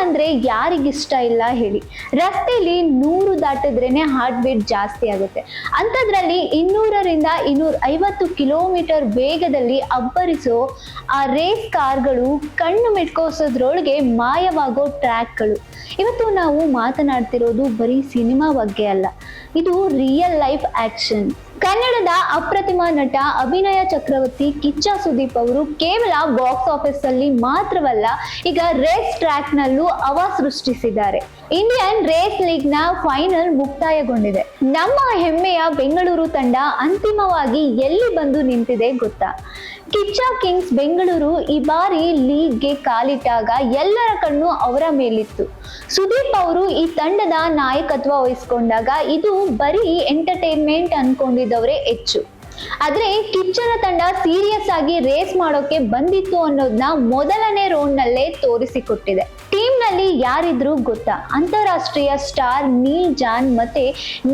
ಅಂದ್ರೆ ಯಾರಿಗಿಷ್ಟ ಇಲ್ಲ ಹೇಳಿ. ರಸ್ತೆಯಲ್ಲಿ 100 ದಾಟಿದ್ರೇನೆ ಹಾರ್ಟ್ ಬೀಟ್ ಜಾಸ್ತಿ ಆಗುತ್ತೆ. ಅಂಥದ್ರಲ್ಲಿ 200ರಿಂದ 250 ಕಿಲೋಮೀಟರ್ ವೇಗದಲ್ಲಿ ಅಬ್ಬರಿಸೋ ಆ ರೇಸ್ ಕಾರ್ಗಳು ಕಣ್ಣು ಮಿಟ್ಕೋಸೋದ್ರೊಳಗೆ ಮಾಯವಾಗೋ ಟ್ರ್ಯಾಕ್ಗಳು. ಇವತ್ತು ನಾವು ಮಾತನಾಡ್ತಿರೋದು ಬರೀ ಸಿನಿಮಾ ಬಗ್ಗೆ ಅಲ್ಲ, ಇದು ರಿಯಲ್ ಲೈಫ್ ಆಕ್ಷನ್. ಕನ್ನಡದ ಅಪ್ರತಿಮ ನಟ ಅಭಿನಯ ಚಕ್ರವರ್ತಿ ಕಿಚ್ಚ ಸುದೀಪ್ ಅವರು ಕೇವಲ ಬಾಕ್ಸ್ ಆಫೀಸ್ ಅಲ್ಲಿ ಮಾತ್ರವಲ್ಲ, ಈಗ ರೇಸ್ ಟ್ರ್ಯಾಕ್ ನಲ್ಲೂ ಹವಾ ಸೃಷ್ಟಿಸಿದ್ದಾರೆ. ಇಂಡಿಯನ್ ರೇಸ್ ಲೀಗ್ ನ ಫೈನಲ್ ಮುಕ್ತಾಯಗೊಂಡಿದೆ. ನಮ್ಮ ಹೆಮ್ಮೆಯ ಬೆಂಗಳೂರು ತಂಡ ಅಂತಿಮವಾಗಿ ಎಲ್ಲಿ ಬಂದು ನಿಂತಿದೆ ಗೊತ್ತಾ? ಕಿಚ್ಚ ಕಿಂಗ್ಸ್ ಬೆಂಗಳೂರು ಈ ಬಾರಿ ಲೀಗ್ಗೆ ಕಾಲಿಟ್ಟಾಗ ಎಲ್ಲರ ಕಣ್ಣು ಅವರ ಮೇಲಿತ್ತು. ಸುದೀಪ್ ಅವರು ಈ ತಂಡದ ನಾಯಕತ್ವ ವಹಿಸಿಕೊಂಡಾಗ ಇದು ಬರೀ ಎಂಟರ್ಟೈನ್ಮೆಂಟ್ ಅನ್ಕೊಂಡಿದ್ದವರೇ ಹೆಚ್ಚು. ಆದ್ರೆ ಕಿಚ್ಚನ ತಂಡ ಸೀರಿಯಸ್ ಆಗಿ ರೇಸ್ ಮಾಡೋಕೆ ಬಂದಿತ್ತು ಅನ್ನೋದನ್ನ ಮೊದಲನೇ ರೌಂಡ್ ನಲ್ಲೇ ತೋರಿಸಿಕೊಟ್ಟಿದೆ. ಟೀಮ್ ನಲ್ಲಿ ಯಾರಿದ್ರು ಗೊತ್ತಾ? ಅಂತಾರಾಷ್ಟ್ರೀಯ ಸ್ಟಾರ್ ನೀಲ್ ಜಾನ್ ಮತ್ತೆ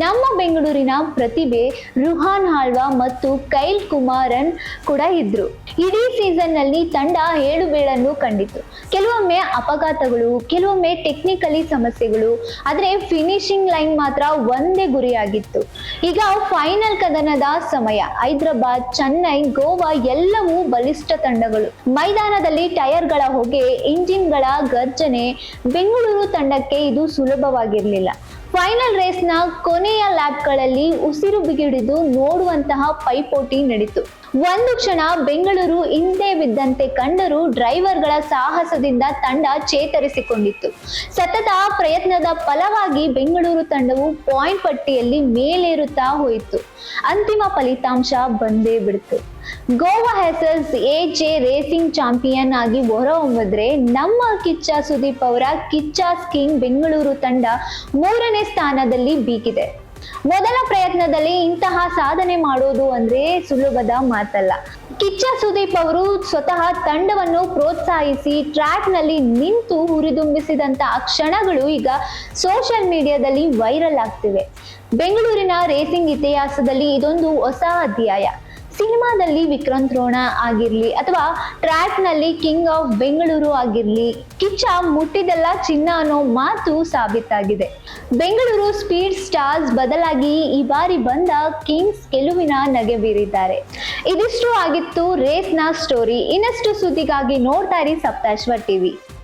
ನಮ್ಮ ಬೆಂಗಳೂರಿನ ಪ್ರತಿಭೆ ರುಹಾನ್ ಆಳ್ವಾ ಮತ್ತು ಕೈಲ್ ಕುಮಾರನ್ ಕೂಡ ಇದ್ರು. ಇಡೀ ಸೀಸನ್ ನಲ್ಲಿ ತಂಡ ಏಳುಬೀಳನ್ನು ಕಂಡಿತು. ಕೆಲವೊಮ್ಮೆ ಅಪಘಾತಗಳು, ಕೆಲವೊಮ್ಮೆ ಟೆಕ್ನಿಕಲಿ ಸಮಸ್ಯೆಗಳು, ಆದ್ರೆ ಫಿನಿಶಿಂಗ್ ಲೈನ್ ಮಾತ್ರ ಒಂದೇ ಗುರಿಯಾಗಿತ್ತು. ಈಗ ಫೈನಲ್ ಕದನದ ಸಮಯ. ಹೈದರಾಬಾದ್, ಚೆನ್ನೈ, ಗೋವಾ ಎಲ್ಲವೂ ಬಲಿಷ್ಠ ತಂಡಗಳು. ಮೈದಾನದಲ್ಲಿ ಟೈರ್ಗಳ ಹೊಗೆ, ಇಂಜಿನ್ಗಳ ಗರ್ಜನೆ. ಬೆಂಗಳೂರು ತಂಡಕ್ಕೆ ಇದು ಸುಲಭವಾಗಿರಲಿಲ್ಲ. ಫೈನಲ್ ರೇಸ್ನ ಕೊನೆಯ ಲ್ಯಾಪ್ಗಳಲ್ಲಿ ಉಸಿರು ಬಿಗಿಡಿದು ನೋಡುವಂತಹ ಪೈಪೋಟಿ ನಡೀತು. ಒಂದು ಕ್ಷಣ ಬೆಂಗಳೂರು ಹಿಂದೆ ಬಿದ್ದಂತೆ ಕಂಡರೂ ಡ್ರೈವರ್ಗಳ ಸಾಹಸದಿಂದ ತಂಡ ಚೇತರಿಸಿಕೊಂಡಿತ್ತು. ಸತತ ಪ್ರಯತ್ನದ ಫಲವಾಗಿ ಬೆಂಗಳೂರು ತಂಡವು ಪಾಯಿಂಟ್ ಪಟ್ಟಿಯಲ್ಲಿ ಮೇಲೇರುತ್ತಾ ಹೋಯಿತು. ಅಂತಿಮ ಫಲಿತಾಂಶ ಬಂದೇ ಬಿಡ್ತು. ಗೋವಾ ಹೆಸರ್ಸ್ ಎಜೆ ರೇಸಿಂಗ್ ಚಾಂಪಿಯನ್ ಆಗಿ ಹೊರಹೊಮ್ಮಿದ್ರೆ, ನಮ್ಮ ಕಿಚ್ಚ ಸುದೀಪ್ ಅವರ ಕಿಚ್ಚ ಕಿಂಗ್ ಬೆಂಗಳೂರು ತಂಡ 3ನೇ ಸ್ಥಾನದಲ್ಲಿ ಬೀಗಿದೆ. ಮೊದಲ ಪ್ರಯತ್ನದಲ್ಲಿ ಇಂತಹ ಸಾಧನೆ ಮಾಡೋದು ಅಂದ್ರೆ ಸುಲಭದ ಮಾತಲ್ಲ. ಕಿಚ್ಚ ಸುದೀಪ್ ಅವರು ಸ್ವತಃ ತಂಡವನ್ನು ಪ್ರೋತ್ಸಾಹಿಸಿ ಟ್ರ್ಯಾಕ್ ನಲ್ಲಿ ನಿಂತು ಹುರಿದುಂಬಿಸಿದಂತಹ ಕ್ಷಣಗಳು ಈಗ ಸೋಷಿಯಲ್ ಮೀಡಿಯಾದಲ್ಲಿ ವೈರಲ್ ಆಗ್ತಿವೆ. ಬೆಂಗಳೂರಿನ ರೇಸಿಂಗ್ ಇತಿಹಾಸದಲ್ಲಿ ಇದೊಂದು ಹೊಸ ಅಧ್ಯಾಯ. ಸಿನಿಮಾದಲ್ಲಿ ವಿಕ್ರಾಂತ್ ರೋಣ ಆಗಿರ್ಲಿ ಅಥವಾ ಟ್ರ್ಯಾಕ್ ನಲ್ಲಿ ಕಿಂಗ್ ಆಫ್ ಬೆಂಗಳೂರು ಆಗಿರ್ಲಿ, ಕಿಚ್ಚ ಮುಟ್ಟಿದೆಲ್ಲ ಚಿನ್ನ ಅನ್ನೋ ಮಾತು ಸಾಬೀತಾಗಿದೆ. ಬೆಂಗಳೂರು ಸ್ಪೀಡ್ ಸ್ಟಾರ್ಸ್ ಬದಲಾಗಿ ಈ ಬಾರಿ ಬಂದ ಕಿಂಗ್ಸ್ ಗೆಲುವಿನ ನಗೆ ಬೀರಿದ್ದಾರೆ. ಇದಿಷ್ಟು ಆಗಿತ್ತು ರೇಸ್ನ ಸ್ಟೋರಿ. ಇನ್ನಷ್ಟು ಸುದ್ದಿಗಾಗಿ ನೋಡ್ತಾ ಇರಿ ಸಪ್ತಾಶ್ವ ಟಿವಿ.